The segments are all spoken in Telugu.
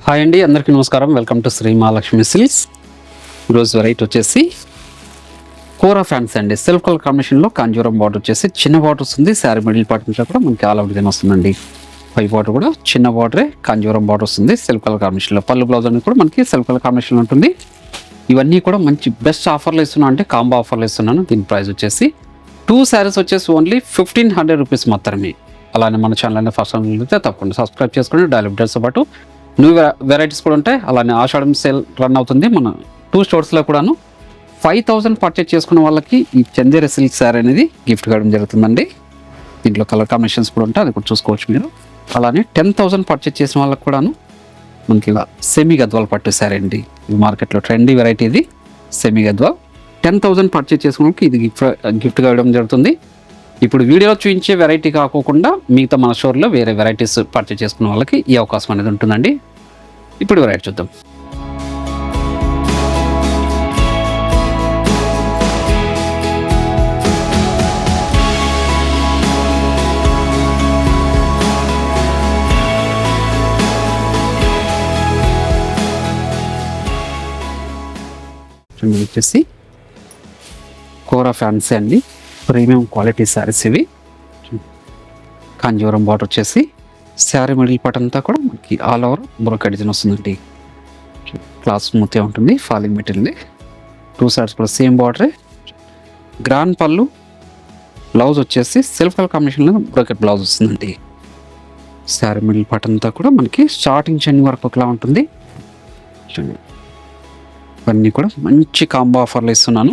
హాయ్ అండి, అందరికీ నమస్కారం. Welcome to Shri Mahalakshmi silks. ఈరోజు వెరైటీ వచ్చేసి కోరా ఫ్యాన్స్ అండి. సెల్ఫ్ కలర్ కాంబినేషన్లో కాంజీవరం బార్డర్ వచ్చేసి చిన్న బార్డర్ వస్తుంది. శారీ మిడిల్ పార్ట్ నుంచి కూడా మనకి ఆల్ అవుట్ డిజైన్ వస్తుందండి. పై బార్డర్ కూడా చిన్న బార్డరే కాంజీవరం బార్డర్ వస్తుంది సెల్ఫ్ కలర్ కాంబినేషన్లో. పళ్ళు బ్లౌజ్ అనేది కూడా మనకి సెల్ఫ్ కలర్ కాంబినేషన్లో ఉంటుంది. ఇవన్నీ కూడా మంచి బెస్ట్ ఆఫర్లు ఇస్తున్నాను, అంటే కాంబో ఆఫర్లు ఇస్తున్నాను. దీని ప్రైస్ వచ్చేసి 2 శారీస్ వచ్చేసి ఓన్లీ 1500 రూపీస్ మాత్రమే. అలానే మన ఛానల్ ఫస్ట్ అయితే తప్పకుండా సబ్స్క్రైబ్ చేసుకోండి. డైలీ అప్డేట్స్తో పాటు న్యూ వెరైటీస్ కూడా ఉంటాయి. అలానే ఆషాఢం సేల్ రన్ అవుతుంది మన 2 స్టోర్స్లో కూడాను. 5000 పర్చేజ్ చేసుకున్న వాళ్ళకి ఈ చందేరి సిల్క్ శారీ అనేది గిఫ్ట్ కావడం జరుగుతుందండి. దీంట్లో కలర్ కాంబినేషన్స్ కూడా ఉంటాయి, అది కూడా చూసుకోవచ్చు మీరు. అలానే 10,000 పర్చేజ్ చేసిన వాళ్ళకి కూడాను మనకి ఇలా సెమీ గద్వాల్ పట్టు శారీ అండి. ఇది మార్కెట్లో ట్రెండీ వెరైటీ. ఇది సెమీ గద్వాల్ 10,000 పర్చేజ్ చేసుకున్న వాళ్ళకి ఇది గిఫ్ట్ కావడం జరుగుతుంది. ఇప్పుడు వీడియోలో చూపించే వెరైటీ కాకోకుండా మిగతా మన స్టోర్లో వేరే వెరైటీస్ పర్చేజ్ చేసుకున్న వాళ్ళకి ఈ అవకాశం అనేది ఉంటుందండి. ఇప్పుడు వెరైటీ చూద్దాం. వచ్చేసి కోరా ఫ్యాన్సీ అండి, ప్రీమియం క్వాలిటీ శారీస్ ఇవి. కాంజీవరం బార్డర్ వచ్చేసి శారీ మిడిల్ పార్ట్ అంతా కూడా మనకి ఆల్ ఓవర్ బ్రోకెట్ డిజైన్ వస్తుందండి. క్లాస్ స్మూత్గా ఉంటుంది, ఫాలింగ్ మెటీరియల్. 2 సైడ్స్ కూడా సేమ్ బార్డరే. గ్రాండ్ పళ్ళు, బ్లౌజ్ వచ్చేసి సెల్ఫ్ కలర్ కాంబినేషన్లో బ్రోకెట్ బ్లౌజ్ వస్తుందండి. శారీ మిడిల్ పార్ట్ అంతా కూడా మనకి స్టార్టింగ్ చెన్ వరకు ఒకలా ఉంటుంది. ఇవన్నీ కూడా మంచి కాంబో ఆఫర్లు ఇస్తున్నాను.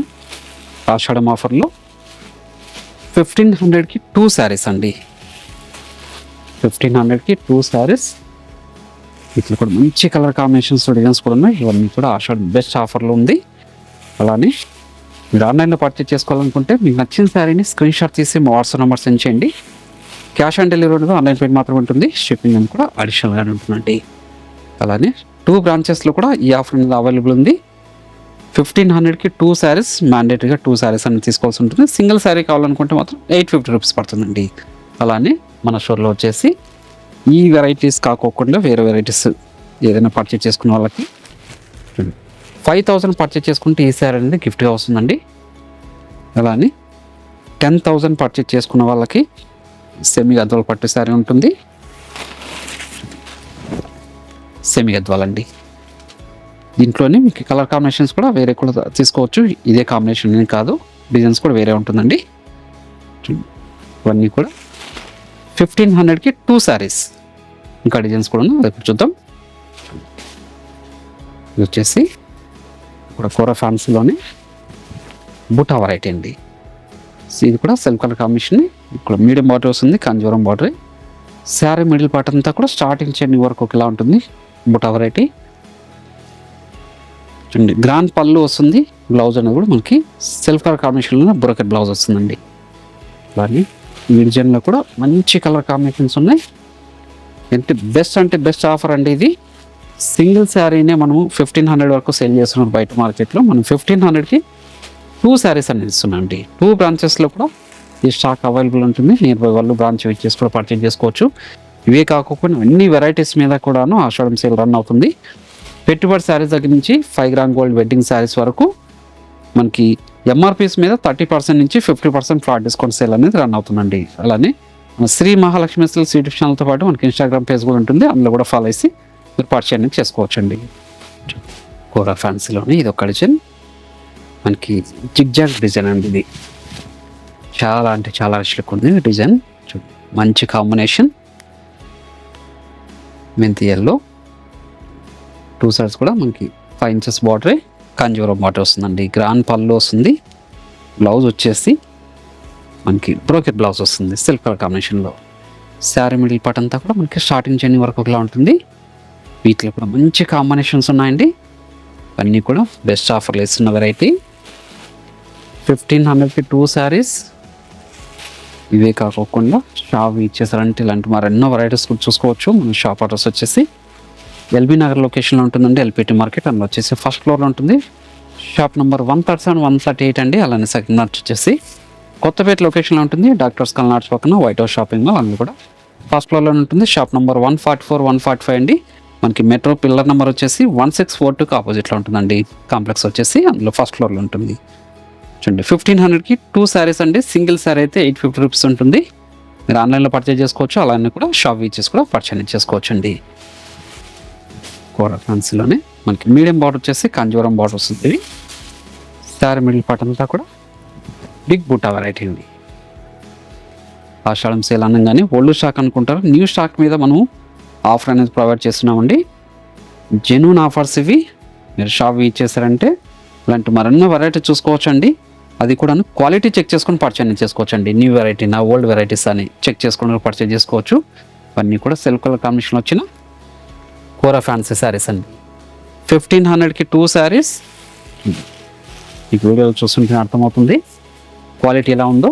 ఆషాఢం ఆఫర్లో 1500కి 2 శారీస్ అండి. 1500కి 2 శారీస్. ఇట్లా కూడా మంచి కలర్ కాంబినేషన్స్ డిజైన్స్ కూడా ఉన్నాయి. ఇవన్నీ కూడా ఆషాఢం బెస్ట్ ఆఫర్లో ఉంది. అలానే మీరు ఆన్లైన్లో పర్చేజ్ చేసుకోవాలనుకుంటే మీకు నచ్చిన శారీని స్క్రీన్ షాట్ తీసి మా వాట్సాప్ నెంబర్ సెండ్ చేయండి. క్యాష్ ఆన్ డెలివరీ ఉంటుంది, ఆన్లైన్ పేమెంట్ మాత్రమే ఉంటుంది. షిప్పింగ్ అని కూడా అడిషనల్గానే ఉంటుందండి. అలానే 2 బ్రాంచెస్లో కూడా ఈ ఆఫర్ అనేది అవైలబుల్ ఉంది. 1500కి 2 శారీస్, మ్యాండేటరీగా 2 శారీస్ అనేది తీసుకోవాల్సి ఉంటుంది. సింగిల్ శారీ కావాలనుకుంటే మాత్రం 850 రూపీస్ పడుతుందండి. అలానే మన స్టోర్లో వచ్చేసి ఈ వెరైటీస్ కాకోకుండా వేరే వెరైటీస్ ఏదైనా పర్చేజ్ చేసుకున్న వాళ్ళకి 5000 పర్చేజ్ చేసుకుంటే ఈ శారీ అనేది గిఫ్ట్గా వస్తుందండి. అలానే 10,000 పర్చేజ్ చేసుకున్న వాళ్ళకి సెమీ గద్వాల్ పట్టు శారీ ఉంటుంది. సెమీ గద్వాల్ అండి. దీంట్లోనే మీకు కలర్ కాంబినేషన్స్ కూడా వేరే కూడా తీసుకోవచ్చు. ఇదే కాంబినేషన్ ఏం కాదు, డిజైన్స్ కూడా వేరే ఉంటుందండి. ఇవన్నీ కూడా 1500కి 2 శారీస్. ఇంకా డిజైన్స్ కూడా ఉన్నాయి, అది చూద్దాం. ఇది వచ్చేసి ఇప్పుడు కోరా ఫ్యాన్సీలోనే బుటా వెరైటీ అండి. ఇది కూడా సెల్ఫ్ కలర్ కాంబినేషన్. ఇక్కడ మీడియం బార్డర్ వస్తుంది, Kanjeevaram border. Sari middle part అంతా కూడా స్టార్టింగ్ చెన్ని వరకు ఒకలా ఉంటుంది. బుటా వెరైటీ చూడండి. గ్రాండ్ పళ్ళు వస్తుంది. బ్లౌజ్ అనేది కూడా మనకి సెల్ఫ్ కలర్ కాంబినేషన్లో బ్రోకెట్ బ్లౌజ్ వస్తుందండి. అలాగే ఈ డిజైన్లో కూడా మంచి కలర్ కాంబినేషన్స్ ఉన్నాయి. అంటే బెస్ట్ ఆఫర్ అండి. ఇది సింగిల్ శారీనే మనము 1500 వరకు సేల్ చేస్తున్నాం బయట మార్కెట్లో. మనం 1500కి 2 శారీస్ అనేది ఇస్తున్నాం అండి. 2 బ్రాంచెస్లో కూడా ఈ స్టాక్ అవైలబుల్ ఉంటుంది. నియర్ బై వాళ్ళు బ్రాంచ్ వచ్చేసి కూడా పర్చేజ్ చేసుకోవచ్చు. ఇవే కాకుండా అన్ని వెరైటీస్ మీద కూడాను ఆషాఢం సేల్ రన్ అవుతుంది. పెట్టుబడి శారీస్ దగ్గర నుంచి 5 గ్రామ్ గోల్డ్ వెడ్డింగ్ శారీస్ వరకు మనకి ఎంఆర్పీస్ మీద 30% నుంచి 50% ఫ్లాట్ డిస్కౌంట్ సేల్ అనేది రన్ అవుతుందండి. అలానే మన శ్రీ మహాలక్ష్మి సిల్క్స్ యూట్యూబ్ ఛానల్తో పాటు మనకి ఇన్స్టాగ్రామ్ పేజ్ కూడా ఉంటుంది, అందులో కూడా ఫాలో చేసి మీరు పర్చేజ్ అనేది చేసుకోవచ్చు అండి. కోరా ఫ్యాన్సీలోనే ఇది ఒక డిజైన్, మనకి జిగ్జాగ్ డిజైన్ అండి. ఇది చాలా అంటే చాలా రిచ్లుక్ ఉంది డిజైన్. మంచి కాంబినేషన్. మెంతి ఎల్లో. 2 సైడ్స్ కూడా మనకి 5 ఇంచెస్ బార్డరే, కాంజీవరం బార్డర్ వస్తుందండి. గ్రాండ్ పళ్ళు వస్తుంది. బ్లౌజ్ వచ్చేసి మనకి బ్రోకెట్ బ్లౌజ్ వస్తుంది సెల్ఫ్ కలర్ కాంబినేషన్లో. శారీ మిడిల్ పార్ట్ అంతా కూడా మనకి స్టార్టింగ్ చెన్ని వరకు ఒకలా ఉంటుంది. వీటిలో కూడా మంచి కాంబినేషన్స్ ఉన్నాయండి. అన్నీ కూడా బెస్ట్ ఆఫర్లు ఇస్తున్న వెరైటీ. 1500కి 2 శారీస్. ఇవే కాకుండా షాప్ ఇచ్చేసారంటే ఇలాంటి మరెన్నో వెరైటీస్ కూడా చూసుకోవచ్చు. మన షాప్ అడ్రస్ వచ్చేసి ఎల్బీ నగర్ లొకేషన్లో ఉంటుందండి. ఎల్పిటి మార్కెట్, అందులో వచ్చేసి ఫస్ట్ ఫ్లోర్లో ఉంటుంది. షాప్ నెంబర్ 137, 138 అండి. అలానే సెకండ్ వచ్చేసి కొత్తపేట లొకేషన్లో ఉంటుంది. డాక్టర్స్ కల్నాడ్స్ పక్కన వైట్ హౌస్ షాపింగ్ మాల్, అందులో కూడా ఫస్ట్ ఫ్లోర్లో ఉంటుంది. షాప్ నెంబర్ 144, 145 అండి. మనకి మెట్రో పిల్లర్ నెంబర్ వచ్చేసి 1642కి ఆపోజిట్లో ఉంటుందండి. కాంప్లెక్స్ వచ్చేసి అందులో ఫస్ట్ ఫ్లోర్లో ఉంటుంది. చూడండి 1500కి 2 శారీస్ అండి. సింగిల్ శారీ అయితే 850 రూపీస్ ఉంటుంది. మీరు ఆన్లైన్లో పర్చేజ్ చేసుకోవచ్చు, అలానే కూడా షాప్ విచ్చేసి కూడా పర్చేజ్ చేసుకోవచ్చు అండి. కోరా ఫ్యాన్సీలోనే మనకి మీడియం బార్డర్ వచ్చేసి కంజూరం బార్డర్ వస్తుంది. శారీ మిడిల్ పార్ట్ అంతా కూడా బిగ్ బూటా వెరైటీ అండి. ఆషాఢం సేల్ అనగానే ఓల్డ్ స్టాక్ అనుకుంటారు, న్యూ స్టాక్ మీద మనం ఆఫర్ అనేది ప్రొవైడ్ చేస్తున్నామండి. జెన్యూన్ ఆఫర్స్ ఇవి. మీరు షాప్ ఇచ్చేసారంటే ఇలాంటి మరెన్నో వెరైటీ చూసుకోవచ్చు అండి. అది కూడా క్వాలిటీ చెక్ చేసుకొని పర్చేజ్ చేసుకోవచ్చు అండి. న్యూ వెరైటీ నా ఓల్డ్ వెరైటీస్ అని చెక్ చేసుకొని పర్చేజ్ చేసుకోవచ్చు. ఇవన్నీ కూడా సెల్ఫ్ కలర్ కాంబినేషన్ వచ్చిన కోరా ఫ్యాన్సీ శారీస్ అండి. 1500కి 2 శారీస్. ఈ వీడియోలో చూస్తుంటే అర్థమవుతుంది క్వాలిటీ ఎలా ఉందో.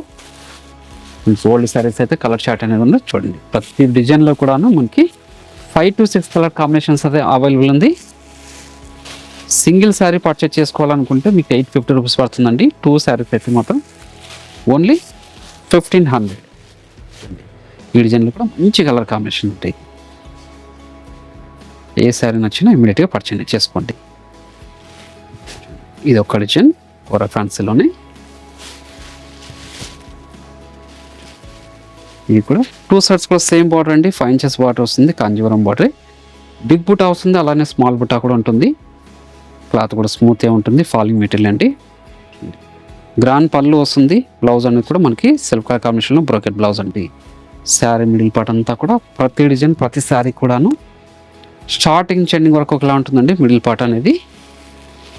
ఓల్డ్ శారీస్ అయితే కలర్ చార్ట్ అనేది ఉందో చూడండి. ప్రతి డిజైన్లో కూడాను మనకి 5 to 6 కలర్ కాంబినేషన్స్ అయితే అవైలబుల్ ఉంది. సింగిల్ శారీ పర్చేజ్ చేసుకోవాలనుకుంటే మీకు 850 రూపీస్ పడుతుందండి. 2 శారీస్ అయితే మాత్రం ఓన్లీ 1500. ఈ డిజైన్లో కూడా మంచి కలర్ కాంబినేషన్ ఉంటాయి. ఏ శారీ నచ్చినా ఇమీడియట్గా పర్చేజ్ చేసుకోండి. ఇది ఒక డిజైన్ కోరా ఫ్యాన్సీలోనే. ఇది కూడా 2 సైడ్స్ కూడా సేమ్ బార్డర్ అండి. 5 inches బార్డర్ వస్తుంది. కాంజీవరం బార్డర్. బిగ్ బుటా వస్తుంది, అలానే స్మాల్ బుటా కూడా ఉంటుంది. క్లాత్ కూడా స్మూత్గా ఉంటుంది. ఫాలింగ్ మెటీరియల్ అండి. గ్రాండ్ పళ్ళు వస్తుంది. బ్లౌజ్ అనేది కూడా మనకి సెల్ఫ్ కలర్ కాంబినేషన్లో బ్రోకెట్ బ్లౌజ్ అండి. శారీ మిడిల్ పార్ట్ అంతా కూడా ప్రతి డిజైన్ ప్రతి శారీ కూడాను స్టార్టింగ్ చెండింగ్ వరకు ఒకలా ఉంటుందండి మిడిల్ పార్ట్ అనేది.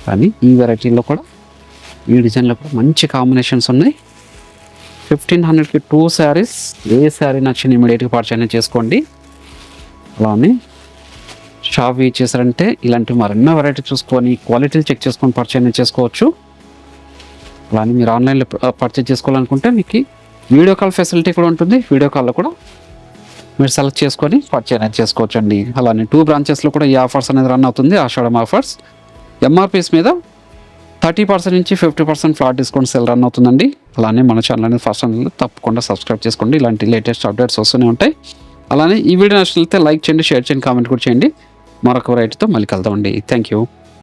కానీ ఈ వెరైటీలో కూడా ఈ డిజైన్లో కూడా మంచి కాంబినేషన్స్ ఉన్నాయి. 1500కి 2 శారీస్. ఏ శారీ నచ్చిన ఇమీడియట్గా పర్చేజ్ చేసుకోండి. అలానే షాప్ ఇచ్చేసారంటే ఇలాంటి మరెన్నో వెరైటీ చూసుకొని క్వాలిటీలు చెక్ చేసుకొని పర్చేజ్ చేసుకోవచ్చు. అలానే మీరు ఆన్లైన్లో పర్చేజ్ చేసుకోవాలనుకుంటే మీకు వీడియో కాల్ ఫెసిలిటీ కూడా ఉంటుంది. వీడియో కాల్లో కూడా మీరు సెలెక్ట్ చేసుకొని పర్చేజ్ చేసుకోవచ్చు అండి. అలానే 2 బ్రాంచెస్లో కూడా ఈ ఆఫర్స్ అనేది రన్ అవుతుంది. ఆషాఢం ఆఫర్స్ ఎంఆర్పీస్ మీద 30% నుంచి 50% ఫ్లాట్ డిస్కౌంట్ సేల్ రన్ అవుతుందండి. అలానే మన ఛానల్ అనేది ఫస్ట్ ఛానల్ తప్పకుండా సబ్స్క్రైబ్ చేసుకోండి. ఇలాంటి లేటెస్ట్ అప్డేట్స్ వస్తూనే ఉంటాయి. అలానే ఈ వీడియో నచ్చితే లైక్ చేయండి, షేర్ చేయండి, కామెంట్ కూడా చేయండి. మరొక వెరైటీతో మళ్ళీ కలుద్దామండి. Thank you.